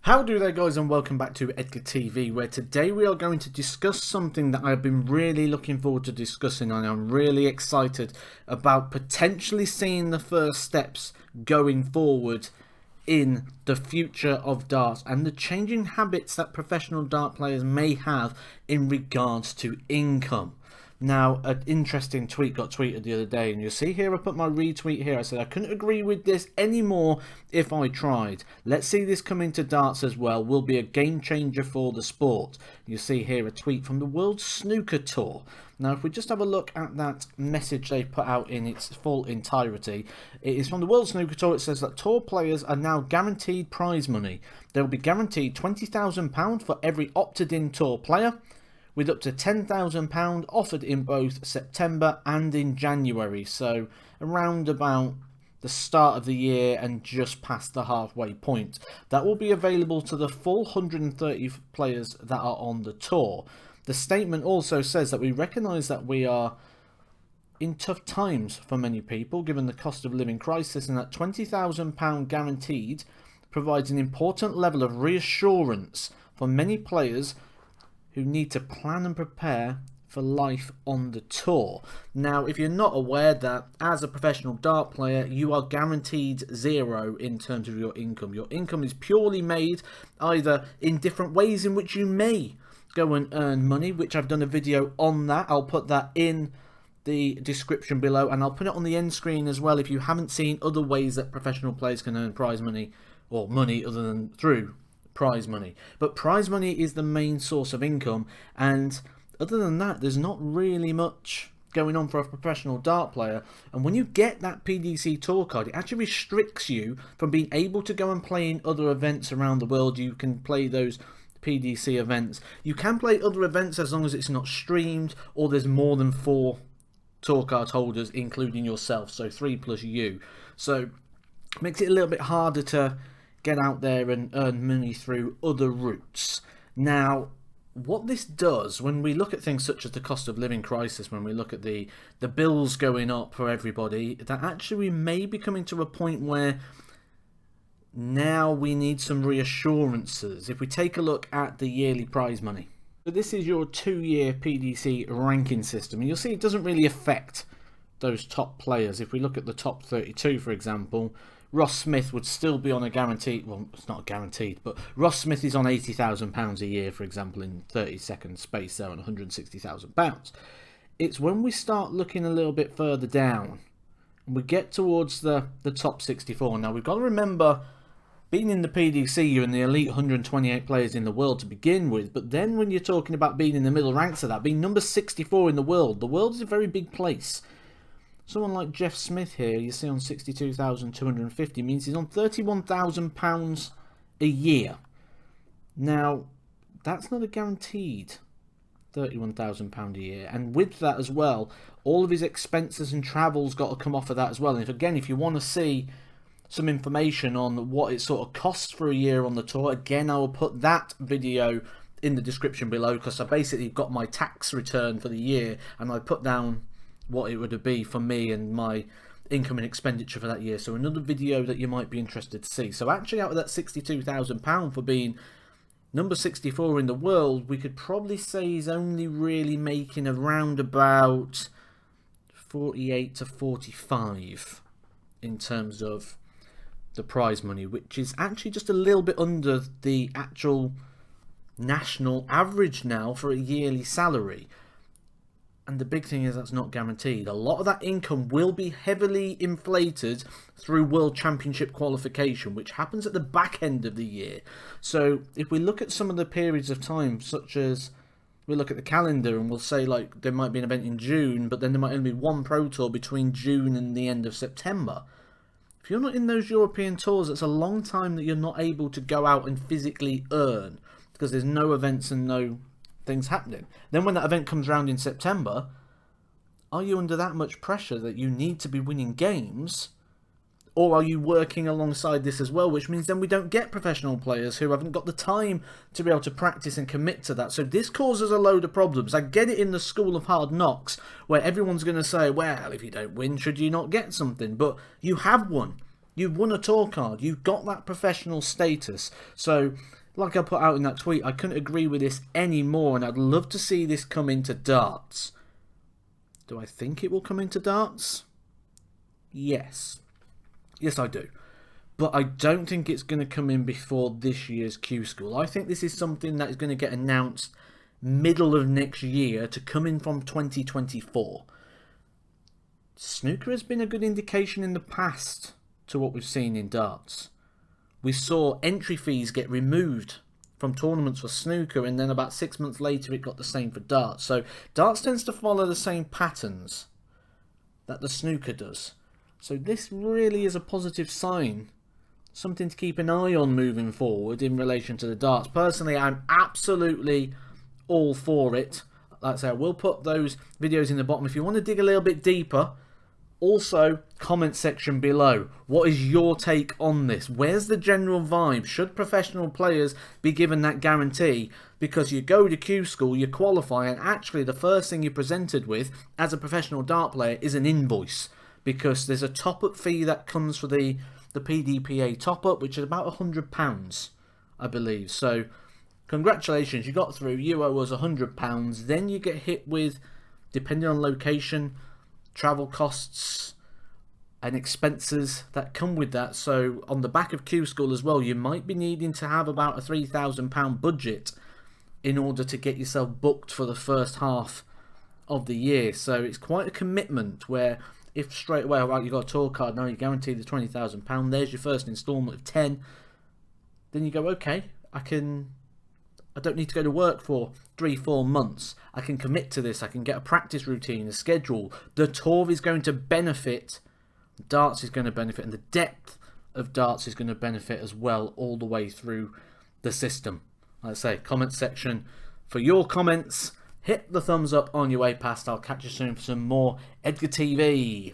How do there, guys, and welcome back to Edgar TV, where today we are going to discuss something that I've been really looking forward to discussing, and I'm really excited about potentially seeing the first steps going forward in the future of darts and the changing habits that professional dart players may have in regards to income. Now, an interesting tweet got tweeted the other day, and you'll see here I put my retweet here. I said I couldn't agree with this anymore if I tried. Let's see this come into darts as well. Will be a game changer for the sport. You see here a tweet from the World Snooker Tour. Now, if we just have a look at that message they put out in its full entirety, it is from the World Snooker Tour. It says that tour players are now guaranteed prize money. They will be guaranteed £20,000 for every opted-in tour player, with up to £10,000 offered in both September and in January. So around about the start of the year and just past the halfway point. That will be available to the full 130 players that are on the tour. The statement also says that we recognise that we are in tough times for many people given the cost of living crisis, and that £20,000 guaranteed provides an important level of reassurance for many players who need to plan and prepare for life on the tour. Now, if you're not aware that as a professional dart player, you are guaranteed zero in terms of your income. Your income is purely made either in different ways in which you may go and earn money, which I've done a video on that. I'll put that in the description below, and I'll put it on the end screen as well if you haven't seen other ways that professional players can earn prize money, or money other than through prize money. But prize money is the main source of income, and other than that there's not really much going on for a professional dart player. And when you get that PDC Tour Card, it actually restricts you from being able to go and play in other events around the world. You can play those PDC events. You can play other events as long as it's not streamed or there's more than 4 tour card holders including yourself, so 3 plus you. So it makes it a little bit harder to get out there and earn money through other routes. Now, what this does, when we look at things such as the cost of living crisis, when we look at the bills going up for everybody, that actually we may be coming to a point where now we need some reassurances. If we take a look at the yearly prize money, so this is your 2-year PDC ranking system, and you'll see it doesn't really affect those top players. If we look at the top 32, for example, Ross Smith would still be on a guaranteed, well, it's not guaranteed, but Ross Smith is on £80,000 a year, for example, in 30-second space there on £160,000. It's when we start looking a little bit further down and we get towards the top 64. Now, we've got to remember, being in the PDC, you're in the elite 128 players in the world to begin with, but then when you're talking about being in the middle ranks of that, being number 64 in the world is a very big place. Someone like Jeff Smith here, you see on 62,250, means he's on £31,000 a year. Now, that's not a guaranteed £31,000 a year. And with that as well, all of his expenses and travel's got to come off of that as well. And if you want to see some information on what it sort of costs for a year on the tour, again, I will put that video in the description below, because I basically got my tax return for the year and I put down what it would be for me and my income and expenditure for that year. So another video that you might be interested to see. So actually, out of that £62,000 for being number 64 in the world, we could probably say he's only really making around about 48 to 45 in terms of the prize money, which is actually just a little bit under the actual national average now for a yearly salary. And the big thing is that's not guaranteed. A lot of that income will be heavily inflated through World Championship qualification, which happens at the back end of the year. So if we look at some of the periods of time, such as we look at the calendar and we'll say like there might be an event in June, but then there might only be one Pro Tour between June and the end of September. If you're not in those European tours, it's a long time that you're not able to go out and physically earn, because there's no events and no things happening. Then when that event comes around in September, are you under that much pressure that you need to be winning games, or are you working alongside this as well, which means then we don't get professional players who haven't got the time to be able to practice and commit to that. So this causes a load of problems. I get it in the school of hard knocks, where everyone's going to say, well, if you don't win, should you not get something? But you have won. You've won a tour card. You've got that professional status. So, like I put out in that tweet, I couldn't agree with this anymore, and I'd love to see this come into darts. Do I think it will come into darts? Yes. Yes, I do. But I don't think it's going to come in before this year's Q School. I think this is something that is going to get announced middle of next year to come in from 2024. Snooker has been a good indication in the past to what we've seen in darts. We saw entry fees get removed from tournaments for snooker, and then about 6 months later it got the same for darts. So darts tends to follow the same patterns that the snooker does. So this really is a positive sign. Something to keep an eye on moving forward in relation to the darts. Personally, I'm absolutely all for it. Like I say, I will put those videos in the bottom if you want to dig a little bit deeper. Also, comment section below. What is your take on this? Where's the general vibe? Should professional players be given that guarantee? Because you go to Q School, you qualify, and actually the first thing you're presented with as a professional dart player is an invoice. Because there's a top-up fee that comes for the PDPA top-up, which is about £100, I believe. So, congratulations, you got through. You owe us £100. Then you get hit with, depending on location, travel costs and expenses that come with that. So on the back of Q School as well, you might be needing to have about a £3,000 budget in order to get yourself booked for the first half of the year. So it's quite a commitment where if straight away, right, you got a tour card, now you're guaranteed the £20,000, there's your first instalment of 10, then you go, okay, I don't need to go to work for 3-4 months. I can commit to this. I can get a practice routine, a schedule. The tour is going to benefit. Darts is going to benefit. And the depth of darts is going to benefit as well all the way through the system. Like I say, comment section for your comments. Hit the thumbs up on your way past. I'll catch you soon for some more Edgar TV.